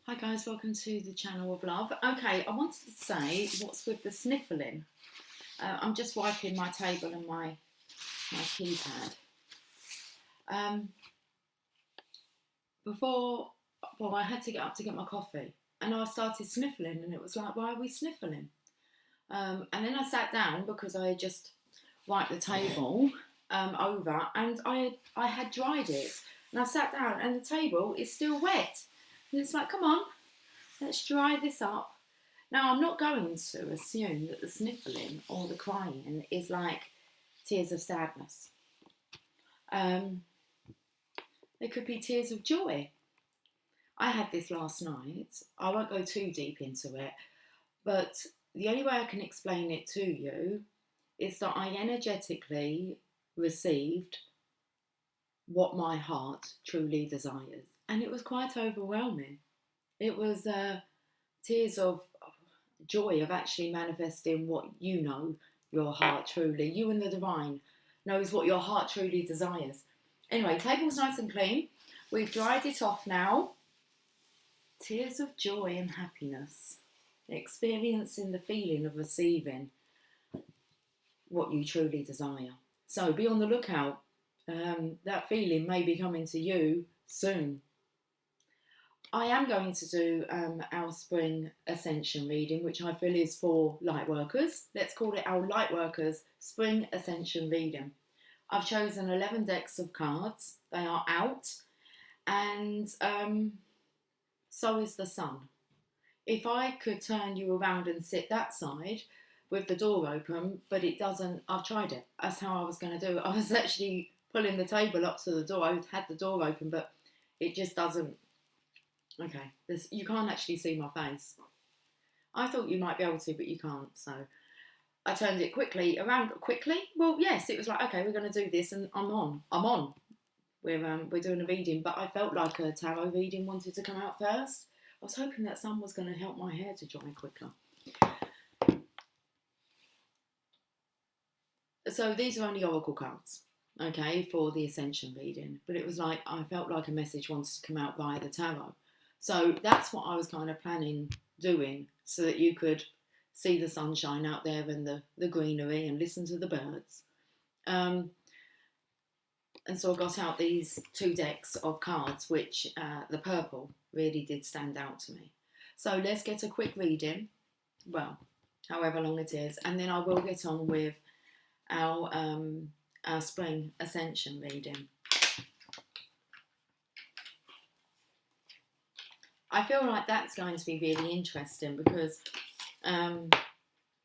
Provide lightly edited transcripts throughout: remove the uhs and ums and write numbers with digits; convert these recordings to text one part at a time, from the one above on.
Hi guys, welcome to the channel of love. Okay, I wanted to say what's with the sniffling. I'm just wiping my table and my keypad. Um, before, well, I had to get up to get my coffee, and I started sniffling, and it was like, why are we sniffling? And then I sat down because I had just wiped the table over, and I had dried it, and I sat down, and the table is still wet, and it's like, come on, let's dry this up. Now, I'm not going to assume that the sniffling or the crying is like tears of sadness. Um, there could be tears of joy. I had this last night. I won't go too deep into it, but the only way I can explain it to you is that I energetically received what my heart truly desires. And it was quite overwhelming. It was tears of joy of actually manifesting what you know your heart truly, you and the divine knows what your heart truly desires. Anyway, table's nice and clean. We've dried it off now. Tears of joy and happiness. Experiencing the feeling of receiving what you truly desire. So be on the lookout. That feeling may be coming to you soon. I am going to do our spring ascension reading, which I feel is for light workers. Let's call it our light workers spring ascension reading. I've chosen 11 decks of cards. They are out, and so is the sun. If I could turn you around and sit that side with the door open, but it doesn't, I've tried it. That's how I was going to do it. I was actually pulling the table up to the door. I had the door open, but it just doesn't. Okay, you can't actually see my face. I thought you might be able to, but you can't. So I turned it around quickly. Well, yes, it was like, okay, we're going to do this, and I'm on. We're doing a reading, but I felt like a tarot reading wanted to come out first. I was hoping that sun was going to help my hair to dry quicker. So these are only oracle cards, okay, for the ascension reading. But it was like I felt like a message wanted to come out via the tarot. So that's what I was kind of planning doing, so that you could see the sunshine out there and the greenery and listen to the birds. And so I got out these two decks of cards, which the purple really did stand out to me. So let's get a quick reading, well, however long it is, and then I will get on with our spring ascension reading. I feel like that's going to be really interesting because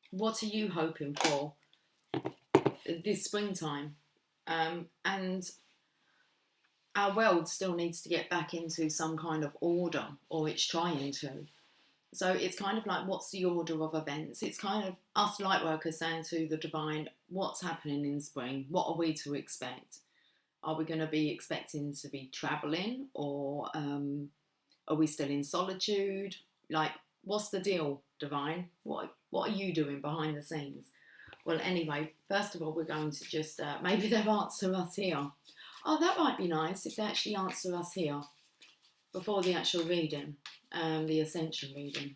what are you hoping for this springtime? And our world still needs to get back into some kind of order, or it's trying to. So it's kind of like, what's the order of events? It's kind of us light workers saying to the divine, what's happening in spring? What are we to expect? Are we going to be expecting to be travelling, or are we still in solitude? Like, what's the deal, divine? What are you doing behind the scenes? Well, anyway, first of all, we're going to just, maybe they'll answer us here. Oh, that might be nice if they actually answer us here before the actual reading, the ascension reading.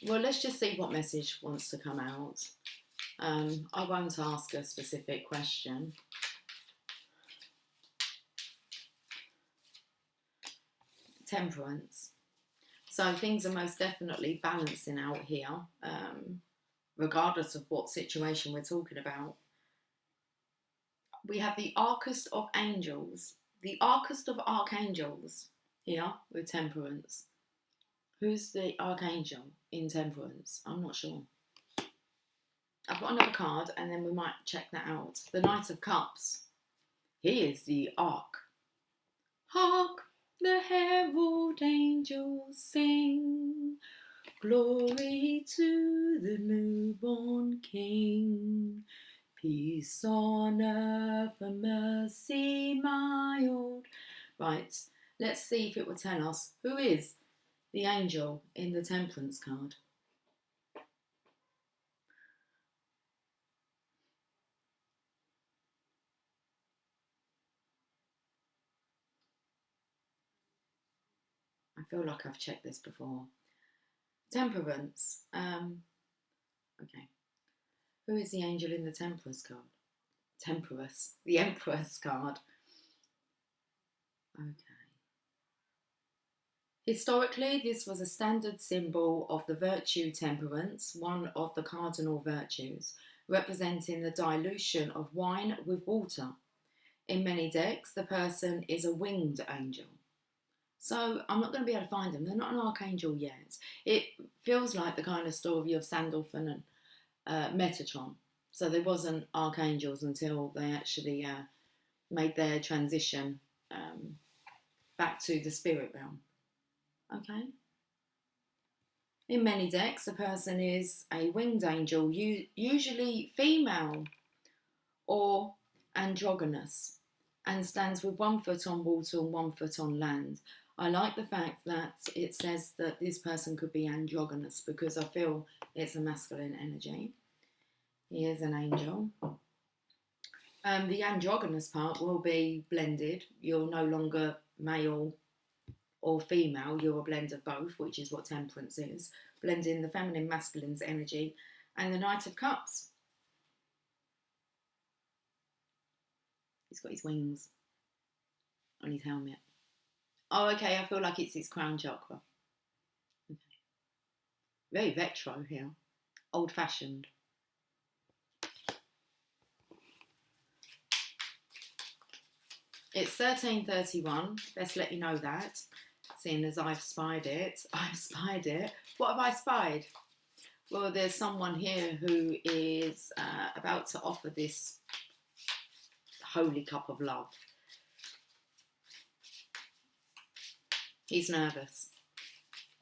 Well, let's just see what message wants to come out. I won't ask a specific question. Temperance. So things are most definitely balancing out here, regardless of what situation we're talking about. We have the Archest of Angels, the Archest of Archangels here with Temperance. Who's the Archangel in Temperance? I'm not sure. I've got another card and then we might check that out. The Knight of Cups. He is the Ark. Hark, the herald angels sing. Glory to the newborn King. Peace on earth and mercy mild. Right, let's see if it will tell us who is the angel in the Temperance card. feel like I've checked this before. Temperance. Okay. Who is the angel in the Temperance card? Temperance. The Empress card. Okay. Historically, this was a standard symbol of the virtue temperance, one of the cardinal virtues, representing the dilution of wine with water. In many decks, the person is a winged angel. So I'm not going to be able to find them. They're not an archangel yet. It feels like the kind of story of Sandalphon and Metatron. So there wasn't archangels until they actually made their transition back to the spirit realm. Okay. In many decks, the person is a winged angel, usually female or androgynous, and stands with 1 foot on water and 1 foot on land. I like the fact that it says that this person could be androgynous because I feel it's a masculine energy. He is an angel. The androgynous part will be blended. You're no longer male or female, you're a blend of both, which is what temperance is. Blending the feminine, masculine's energy, and the Knight of Cups. He's got his wings on his helmet. Oh, okay, I feel like it's his crown chakra. Okay. Very retro here. Old-fashioned. It's 1331. Let's let you know that. Seeing as I've spied it. What have I spied? Well, there's someone here who is about to offer this holy cup of love. He's nervous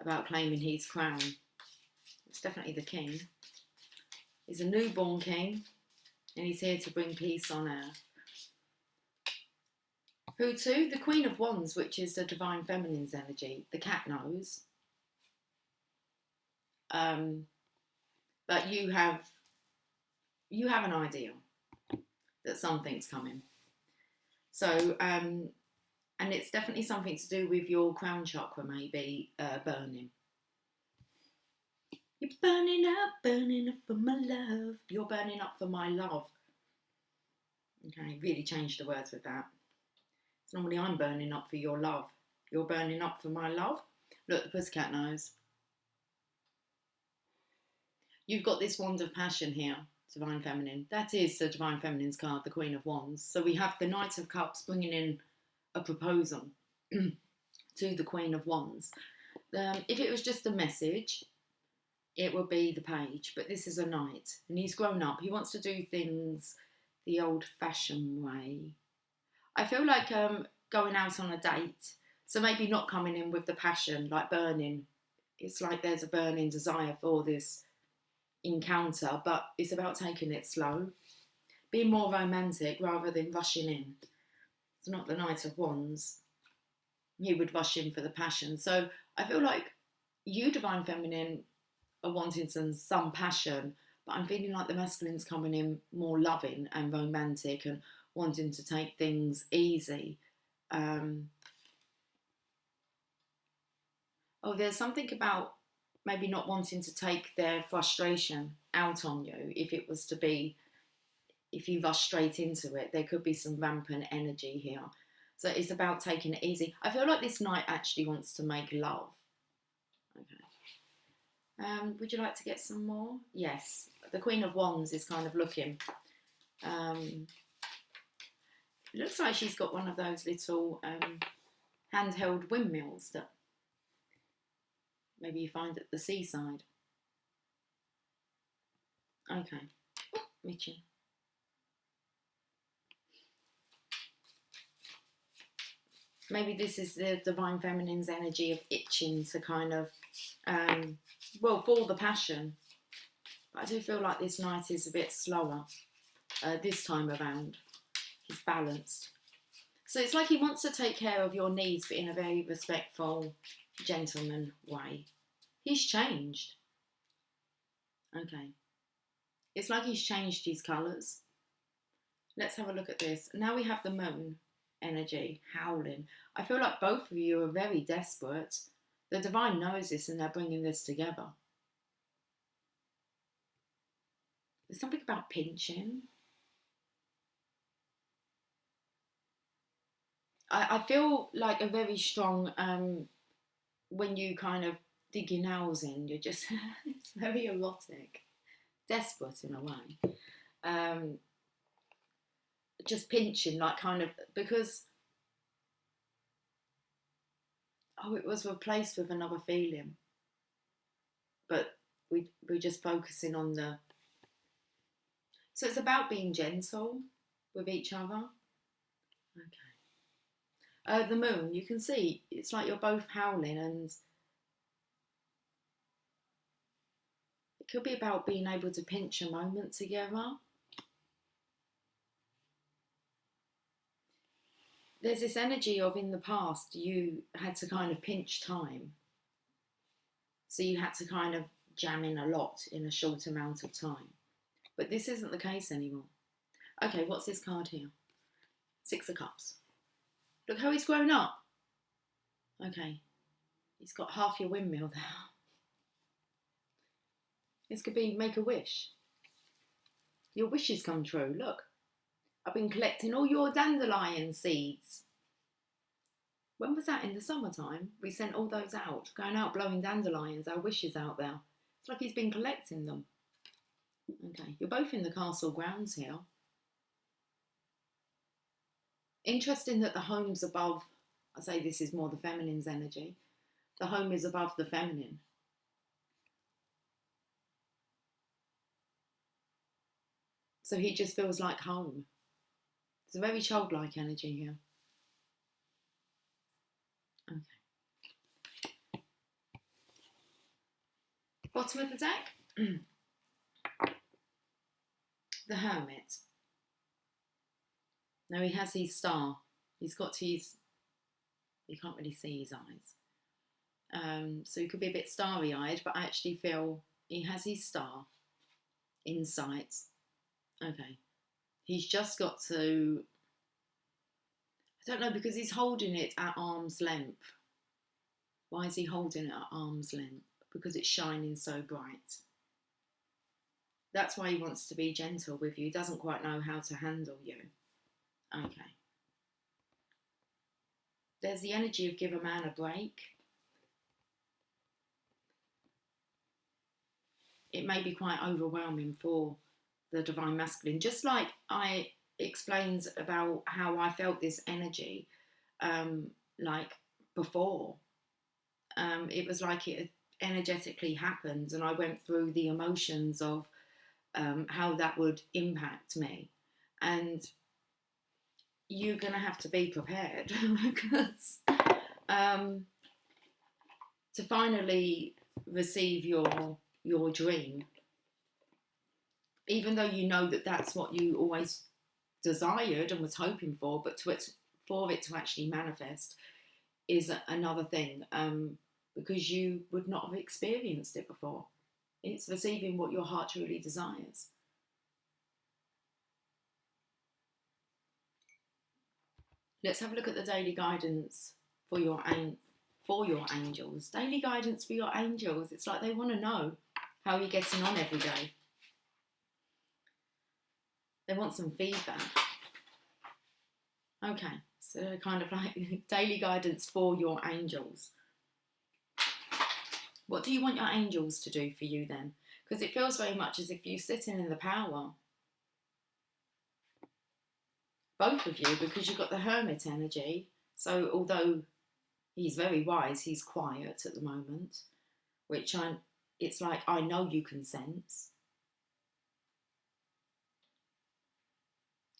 about claiming his crown. It's definitely the king. He's a newborn king, and he's here to bring peace on earth. Who to? The Queen of Wands, which is the divine feminine's energy. The cat knows. But you have an idea that something's coming. So, and it's definitely something to do with your crown chakra, maybe burning. You're burning up for my love. You're burning up for my love. Okay, really change the words with that. So normally I'm burning up for your love. You're burning up for my love. Look, the pussycat knows. You've got this wand of passion here, divine feminine. That is the divine feminine's card, the Queen of Wands. So we have the Knight of Cups bringing in a proposal to the Queen of Wands. If it was just a message, it would be the page, but this is a knight, and he's grown up. He wants to do things the old-fashioned way. I feel like going out on a date, so maybe not coming in with the passion, like burning. It's like there's a burning desire for this encounter, but it's about taking it slow, being more romantic rather than rushing in. It's not the Knight of Wands. He would rush in for the passion. So I feel like you, divine feminine, are wanting some passion, but I'm feeling like the masculine's coming in more loving and romantic and wanting to take things easy. There's something about maybe not wanting to take their frustration out on you. If you rush straight into it, there could be some rampant energy here. So it's about taking it easy. I feel like this knight actually wants to make love. Okay. Would you like to get some more? Yes. The Queen of Wands is kind of looking. It looks like she's got one of those little handheld windmills that maybe you find at the seaside. Okay. Mitchie. Maybe this is the divine feminine's energy of itching to kind of, for the passion. But I do feel like this knight is a bit slower this time around. He's balanced. So it's like he wants to take care of your needs, but in a very respectful, gentleman way. He's changed. Okay. It's like he's changed his colours. Let's have a look at this. Now we have the moon energy howling. I feel like both of you are very desperate. The divine knows this and they're bringing this together. There's something about pinching. I feel like a very strong, when you kind of dig your nails in, you're just, it's very erotic, desperate in a way. Just pinching, like kind of, because, it was replaced with another feeling. But we're just focusing on the, so it's about being gentle with each other. Okay. The moon, you can see, it's like you're both howling, and it could be about being able to pinch a moment together. There's this energy of, in the past, you had to kind of pinch time. So you had to kind of jam in a lot in a short amount of time. But this isn't the case anymore. Okay, what's this card here? Six of Cups. Look how he's grown up. Okay, he's got half your windmill there. This could be make a wish. Your wishes come true. Look, I've been collecting all your dandelion seeds. When was that? In the summertime? We sent all those out, going out blowing dandelions, our wishes out there. It's like he's been collecting them. Okay, you're both in the castle grounds here. Interesting that the home's above, I say this is more the feminine's energy. The home is above the feminine. So he just feels like home. It's a very childlike energy here. Okay. Bottom of the deck. The Hermit. Now he has his star. He's got his, you can't really see his eyes. So he could be a bit starry-eyed, but I actually feel he has his star in sight. Okay. He's just got to, I don't know, because he's holding it at arm's length. Why is he holding it at arm's length? Because it's shining so bright. That's why he wants to be gentle with you. He doesn't quite know how to handle you. Okay. There's the energy of give a man a break. It may be quite overwhelming for the divine masculine. Just like I explained about how I felt this energy, like before. It was like it energetically happened, and I went through the emotions of how that would impact me. And you're going to have to be prepared because to finally receive your dream, even though you know that that's what you always desired and was hoping for, but for it to actually manifest is another thing, because you would not have experienced it before. It's receiving what your heart truly desires. Let's have a look at the daily guidance for your angels. Daily guidance for your angels. It's like they want to know how you're getting on every day. They want some feedback. Okay, so kind of like daily guidance for your angels. What do you want your angels to do for you then? Because it feels very much as if you're sitting in the power. Both of you, because you've got the Hermit energy. So although he's very wise, he's quiet at the moment, which it's like I know you can sense.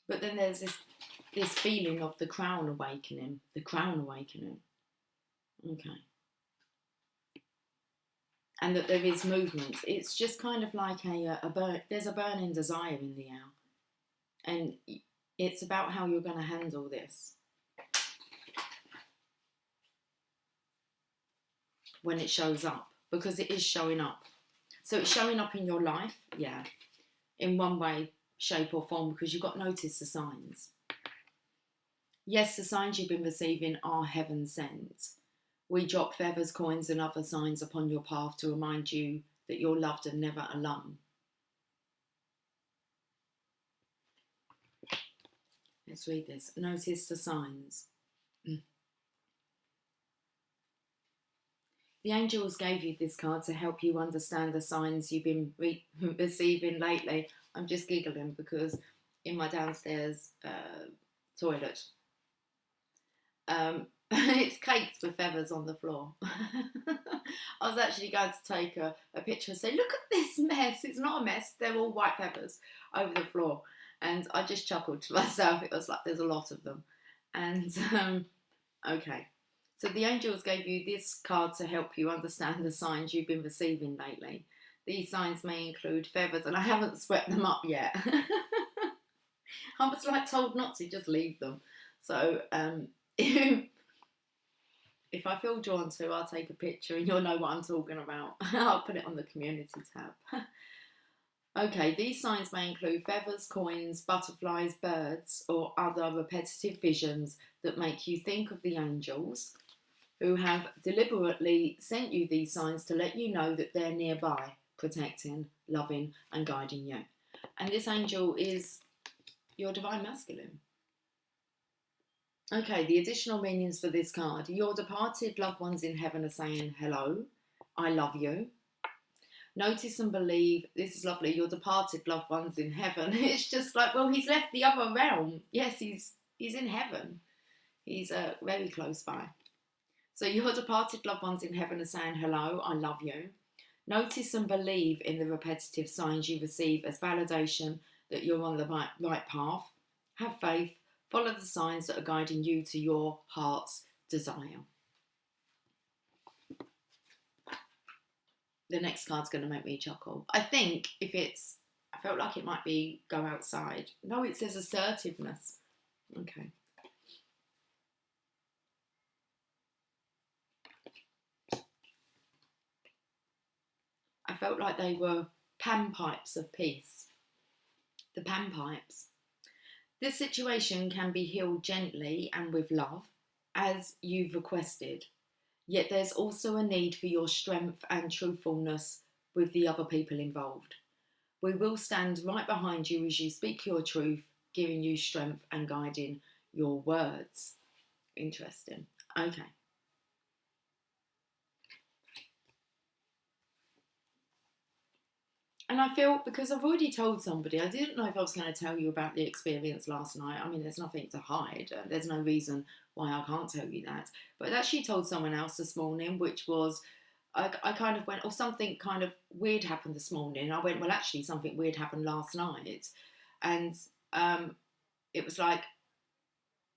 But then there's this feeling of the crown awakening. The crown awakening. Okay. And that there is movement. It's just kind of like there's a burning desire in the air. And it's about how you're going to handle this when it shows up, because it is showing up. So it's showing up in your life, yeah, in one way, shape or form, because you've got to notice the signs. Yes, the signs you've been receiving are heaven sent, We drop feathers, coins, and other signs upon your path to remind you that you're loved and never alone. Let's read this. Notice the signs. The angels gave you this card to help you understand the signs you've been receiving lately. I'm just giggling because in my downstairs toilet, it's caked with feathers on the floor. I was actually going to take a picture and say, look at this mess. It's not a mess. They're all white feathers over the floor. And I just chuckled to myself. It was like, there's a lot of them. And, okay. So the angels gave you this card to help you understand the signs you've been receiving lately. These signs may include feathers, and I haven't swept them up yet. I was like told not to, just leave them. So if I feel drawn to, I'll take a picture and you'll know what I'm talking about. I'll put it on the community tab. Okay, these signs may include feathers, coins, butterflies, birds, or other repetitive visions that make you think of the angels who have deliberately sent you these signs to let you know that they're nearby, protecting, loving, and guiding you. And this angel is your divine masculine. Okay, the additional meanings for this card. Your departed loved ones in heaven are saying, hello, I love you. Notice and believe, this is lovely, your departed loved ones in heaven. It's just like, well, he's left the other realm. Yes, he's in heaven. He's very close by. So your departed loved ones in heaven are saying, hello, I love you. Notice and believe in the repetitive signs you receive as validation that you're on the right path. Have faith. Follow the signs that are guiding you to your heart's desire. The next card's going to make me chuckle. I think I felt like it might be go outside. No, it says assertiveness. Okay. I felt like they were panpipes of peace. The panpipes. This situation can be healed gently and with love, as you've requested. Yet there's also a need for your strength and truthfulness with the other people involved. We will stand right behind you as you speak your truth, giving you strength and guiding your words. Interesting. Okay. And I feel, because I've already told somebody, I didn't know if I was going to tell you about the experience last night. I mean, there's nothing to hide. There's no reason why I can't tell you that. But I actually told someone else this morning, which was, I kind of went, oh, something kind of weird happened this morning. I went, well, actually, something weird happened last night. And it was like,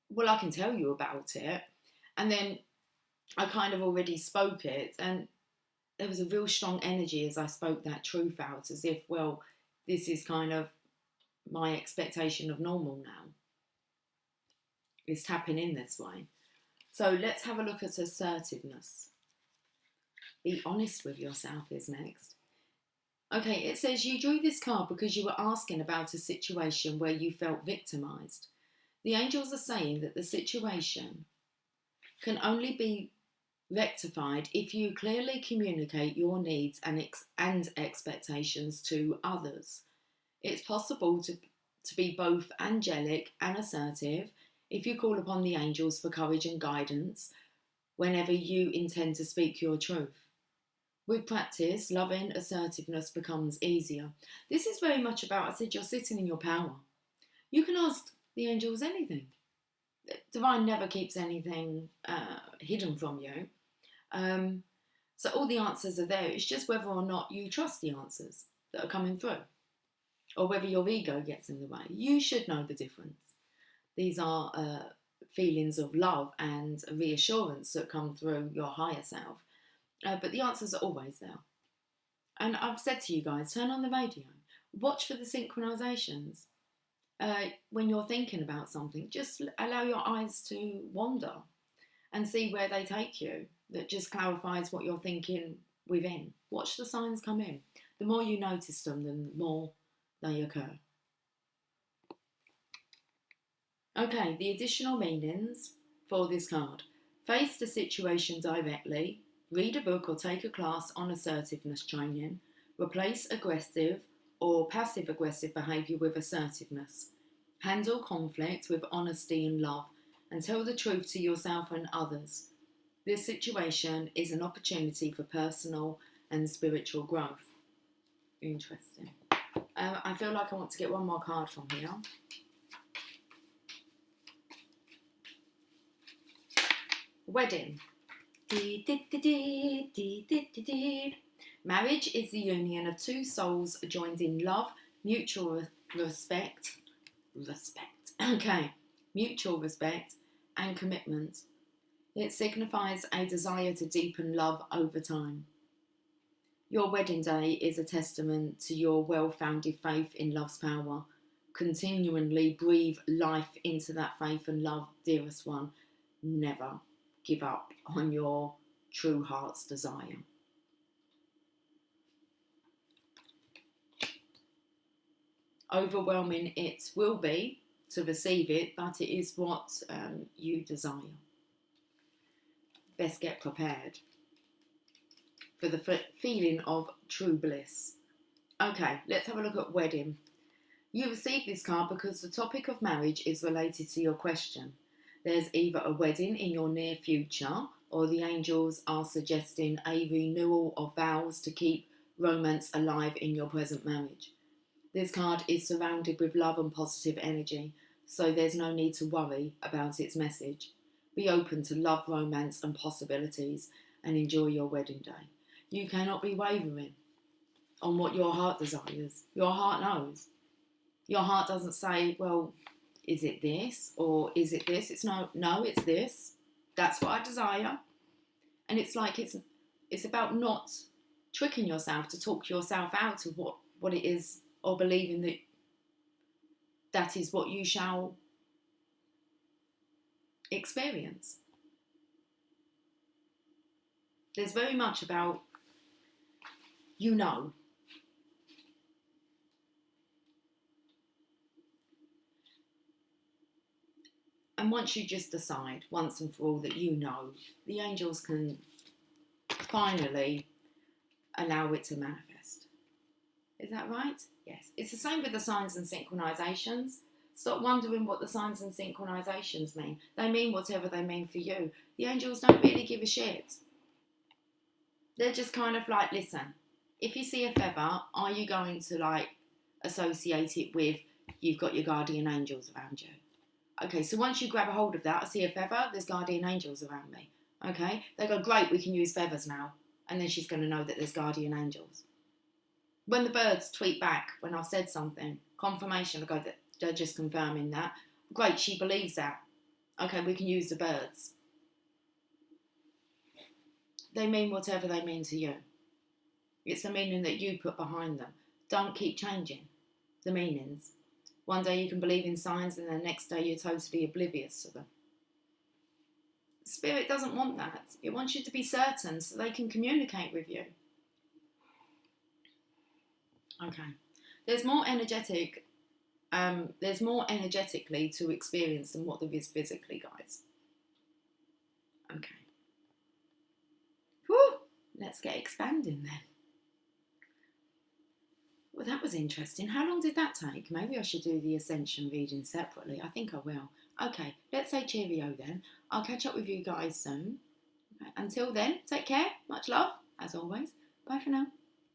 well, I can tell you about it. And then I kind of already spoke it. And there was a real strong energy as I spoke that truth out, as if, well, this is kind of my expectation of normal now. It's tapping in this way. So let's have a look at assertiveness. Be honest with yourself is next. Okay, it says you drew this card because you were asking about a situation where you felt victimised. The angels are saying that the situation can only be rectified if you clearly communicate your needs and expectations to others. It's possible to be both angelic and assertive if you call upon the angels for courage and guidance whenever you intend to speak your truth. With practice, loving assertiveness becomes easier. This is very much about, I said, you're sitting in your power. You can ask the angels anything. Divine never keeps anything hidden from you. So all the answers are there. It's just whether or not you trust the answers that are coming through, or whether your ego gets in the way. You should know the difference. These are feelings of love and reassurance that come through your higher self. But the answers are always there. And I've said to you guys, turn on the radio. Watch for the synchronizations. When you're thinking about something, just allow your eyes to wander and see where they take you. That just clarifies what you're thinking within. Watch the signs come in. The more you notice them, the more they occur. Okay, the additional meanings for this card. Face the situation directly. Read a book or take a class on assertiveness training. Replace aggressive or passive aggressive behaviour with assertiveness. Handle conflict with honesty and love, and tell the truth to yourself and others. This situation is an opportunity for personal and spiritual growth. Interesting. I feel like I want to get one more card from here. Wedding. Marriage is the union of two souls joined in love, mutual respect, mutual respect and commitment. It signifies a desire to deepen love over time. Your wedding day is a testament to your well-founded faith in love's power. Continually breathe life into that faith and love, dearest one. Never give up on your true heart's desire. Overwhelming it will be to receive it, but it is what you desire. Best get prepared for the feeling of true bliss. Okay, let's have a look at wedding. You received this card because the topic of marriage is related to your question. There's either a wedding in your near future, or the angels are suggesting a renewal of vows to keep romance alive in your present marriage. This card is surrounded with love and positive energy, so there's no need to worry about its message. Be open to love, romance and possibilities, and enjoy your wedding day. You cannot be wavering on what your heart desires. Your heart knows. Your heart doesn't say, well, is it this or is it this? It's no, it's this. That's what I desire. And it's like it's about not tricking yourself to talk yourself out of what it is, or believing that that is what you shall experience. There's very much about, you know. And once you just decide, once and for all, that you know, the angels can finally allow it to manifest. Is that right? Yes. It's the same with the signs and synchronizations. Stop wondering what the signs and synchronizations mean. They mean whatever they mean for you. The angels don't really give a shit. They're just kind of like, listen, if you see a feather, are you going to associate it with, you've got your guardian angels around you? Okay, so once you grab a hold of that, I see a feather, there's guardian angels around me. Okay, they go, great, we can use feathers now. And then she's going to know that there's guardian angels. When the birds tweet back, when I've said something, confirmation, I go, they're just confirming that. Great, she believes that. Okay, we can use the birds. They mean whatever they mean to you. It's the meaning that you put behind them. Don't keep changing the meanings. One day you can believe in signs and the next day you're totally oblivious to them. Spirit doesn't want that. It wants you to be certain so they can communicate with you. Okay. There's more energetically to experience than what there is physically, guys. Okay. Whew. Let's get expanding then. Well, that was interesting. How long did that take? Maybe I should do the Ascension reading separately. I think I will. Okay, let's say cheerio then. I'll catch up with you guys soon. Okay. Until then, take care. Much love, as always. Bye for now.